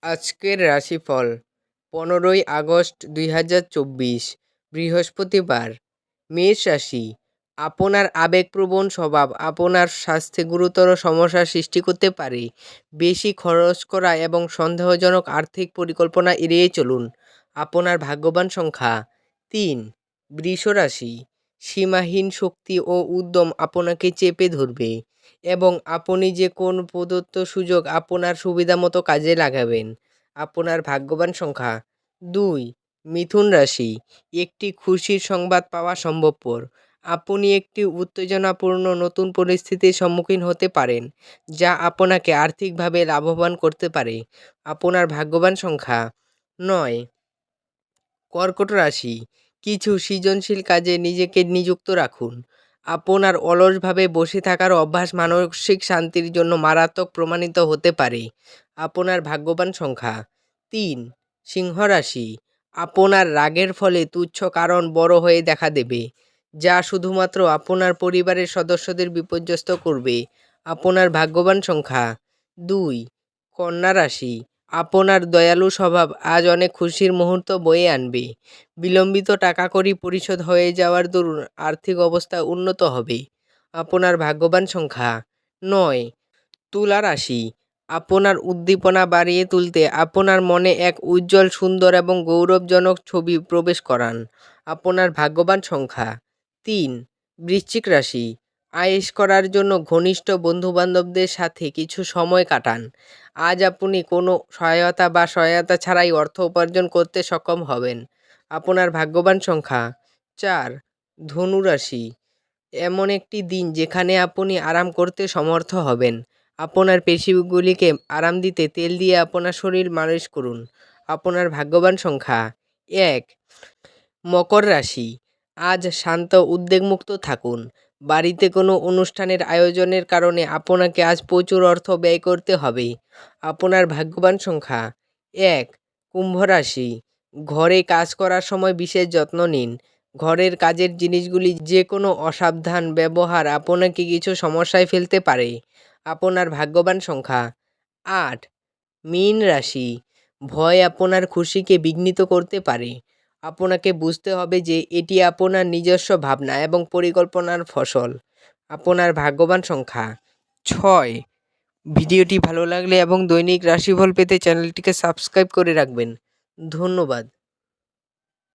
আজকের রাশিফল 15ই আগস্ট 2024, বৃহস্পতিবার। মেষ রাশি। আপনার আবেগপ্রবণ স্বভাব আপনার স্বাস্থ্যে গুরুতর সমস্যার সৃষ্টি করতে পারে। বেশি খরচ করা এবং সন্দেহজনক আর্থিক পরিকল্পনা এড়িয়ে চলুন। আপনার ভাগ্যবান সংখ্যা 3। বৃষ রাশি। সীমাহীন শক্তি ও উদ্যম আপনাকে চেপে ধরবে এবং আপনি যে কোন প্রদত্ত সুযোগ আপনার সুবিধামতো কাজে লাগাবেন। আপনার ভাগ্যবান সংখ্যা 2। মিথুন রাশি। একটি খুশির সংবাদ পাওয়া সম্ভবপর। আপনি একটি উত্তেজনাপূর্ণ নতুন পরিস্থিতির সম্মুখীন হতে পারেন, যা আপনাকে আর্থিকভাবে লাভবান করতে পারে। আপনার ভাগ্যবান সংখ্যা 9। কর্কট রাশি। কিছু সৃজনশীল কাজে নিজেকে নিযুক্ত রাখুন। আপনার অলসভাবে বসে থাকার অভ্যাস মানসিক শান্তির জন্য মারাত্মক প্রমাণিত হতে পারে। আপনার ভাগ্যবান সংখ্যা 3। সিংহ রাশি। আপনার রাগের ফলে তুচ্ছ কারণ বড় হয়ে দেখা দেবে, যা শুধুমাত্র আপনার পরিবারের সদস্যদের বিপর্যস্ত করবে। আপনার ভাগ্যবান সংখ্যা 2। কন্যা রাশি। আপনার দয়ালু স্বভাব আজ অনেক খুশির মুহূর্ত বয়ে আনবে। বিলম্বিত টাকা কড়ি পরিশোধ হয়ে যাওয়ার দরুন আর্থিক অবস্থা উন্নত হবে। আপনার ভাগ্যবান সংখ্যা 9। তুলা রাশি। আপনার উদ্দীপনা বাড়িয়ে তুলতে আপনার মনে এক উজ্জ্বল, সুন্দর এবং গৌরবজনক ছবি প্রবেশ করান। আপনার ভাগ্যবান সংখ্যা 3। বৃশ্চিক রাশি। আয়েশ করার জন্য ঘনিষ্ঠ বন্ধুবান্ধবদের সাথে কিছু সময় কাটান। আজ আপনি কোনো সহায়তা বা সহায়তা ছাড়াই অর্থ উপার্জন করতে সক্ষম হবেন। আপনার ভাগ্যবান সংখ্যা 4। ধনু রাশি। এমন একটি দিন যেখানে আপনি আরাম করতে সমর্থ হবেন। আপনার পেশিগুলিকে আরাম দিতে তেল দিয়ে আপনার শরীর মালিশ করুন। আপনার ভাগ্যবান সংখ্যা 1। মকর রাশি। আজ শান্ত উদ্বেগমুক্ত থাকুন। বাড়িতে কোনো অনুষ্ঠানের আয়োজনের কারণে আপনাকে আজ প্রচুর অর্থ ব্যয় করতে হবে। আপনার ভাগ্যবান সংখ্যা 1। কুম্ভ রাশি। ঘরে কাজ করার সময় বিশেষ যত্ন নিন। ঘরের কাজের জিনিসগুলি যে কোনো অসাবধান ব্যবহার আপনাকে কিছু সমস্যায় ফেলতে পারে। আপনার ভাগ্যবান সংখ্যা 8। মীন রাশি। ভয় আপনার খুশিকে বিঘ্নিত করতে পারে। আপনাকে বুঝতে হবে যে এটি আপনার নিজস্ব ভাবনা এবং পরিকল্পনার ফসল। আপনার ভাগ্যবান সংখ্যা 6। ভিডিওটি ভালো লাগলে এবং দৈনিক রাশিফল পেতে চ্যানেলটিকে সাবস্ক্রাইব করে রাখবেন। ধন্যবাদ।